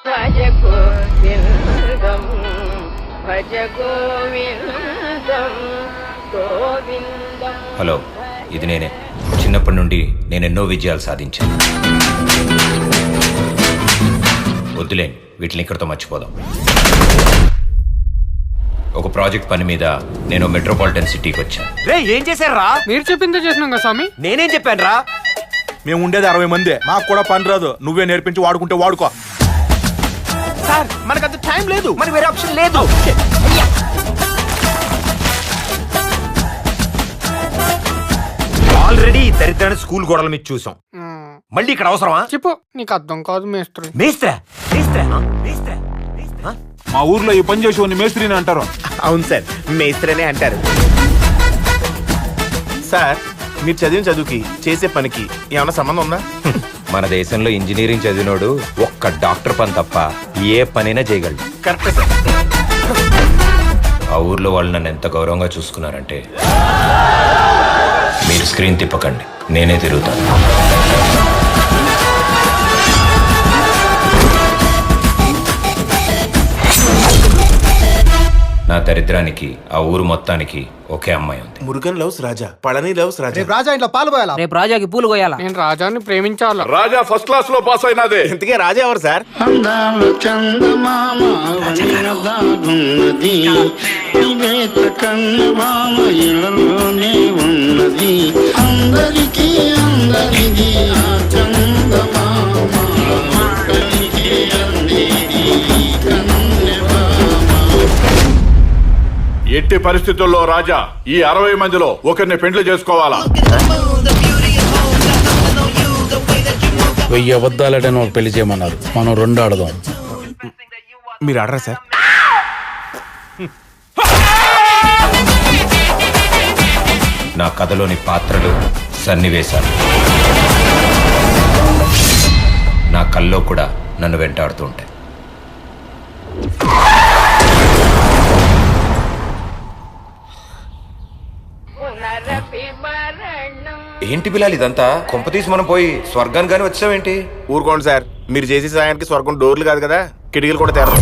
భజ గోవిందం భజ గోవిందం గోవిందం. Hello, ఇది నేనే. చిన్నప్పటి నుండి నేను ఎన్నో విజయాలు సాధించాను. వద్దులే, వీటిని ఇక్కడితో మర్చిపోదాం. ఒక ప్రాజెక్ట్ పని మీద నేను మెట్రోపాలిటన్ సిటీకి వచ్చాను. రే, ఏం చేశారా? మీరు చెప్పిందే చేసినాం కదా స్వామి. నేనేం చెప్పాను రా? మేము ఉండేది 60 మంది, మాకు కూడా పని రాదు. నువ్వే నేర్పించి వాడుకుంటే వాడుకో. సార్, మనకంత టైం లేదు, మరి వేరే ఆప్షన్ లేదు. ఆల్రెడీ దరిద్రాన్ని స్కూల్ గోడల మీద చూసాం. మళ్ళీ ఇక్కడ అవసరమా? చెప్పు, నీకు అర్థం కాదు మేస్త్రి. మేస్త్రా? మేస్త్రా? మేస్త్రా? మేస్త్రా? మా ఊర్లో ఈ పని చేసి మేస్త్రిని అంటారు. అవును సార్, మేస్త్రనే అంటారు. సార్, మీరు చదివిన చదువుకి చేసే పనికి ఏమైనా సంబంధం ఉందా? మన దేశంలో ఇంజనీరింగ్ చదివినోడు ఒక్క డాక్టర్ పని తప్ప ఏ పనైనా చేయగలడు. Correct sir. ఆ ఊర్లో వాళ్ళు నన్ను ఎంత గౌరవంగా చూసుకున్నారంటే, మీరు స్క్రీన్ తిప్పకండి, నేనే తిరుగుతాను. నా దరిద్రానికి ఆ ఊరు మొత్తానికి ఒకే అమ్మాయి ఉంది. మురుగన్ లవ్స్ రాజా, పళని లవ్స్ రాజా. రాజా ఇంట్లో పాలు పోయాలా? రేపు రాజాకి పూలు కోయాలా? నేను రాజాని ప్రేమించాలా? రాజా ఫస్ట్ క్లాస్ లో పాస్ అయినదే. ఇంతకే రాజా ఎవరు సార్? అందాలు చందమామ దాగున్నది, వివేత కన్నమామ ఇళ్ళలోనే ఉన్నది. అందరికీ అందరిది ఆ చందమామ, ఒక్కరికే అందేది కన్నెమామ. ఎట్టి పరిస్థితుల్లో రాజా ఈ 60 మందిలో ఒకరిని పెండ్లి చేసుకోవాలా? 1000 అబద్ధాలటని ఒక పెళ్లి చేయమన్నారు, మనం 2 ఆడదాం. మీరు ఆడరా సార్? నా కథలోని పాత్రలు, సన్నివేశాలు నా కల్లో కూడా నన్ను వెంటాడుతూ ఉంటాయి. ఏంటి బిలాల్ ఇదంతా? కొంపతీసి మనం పోయి స్వర్గానికి గాని వచ్చావేంటి? ఊరుకోండి సార్, మీరు చేసే సాయానికి స్వర్గం డోర్లు కాదు కదా, కిటికీలు కూడా తెరరు.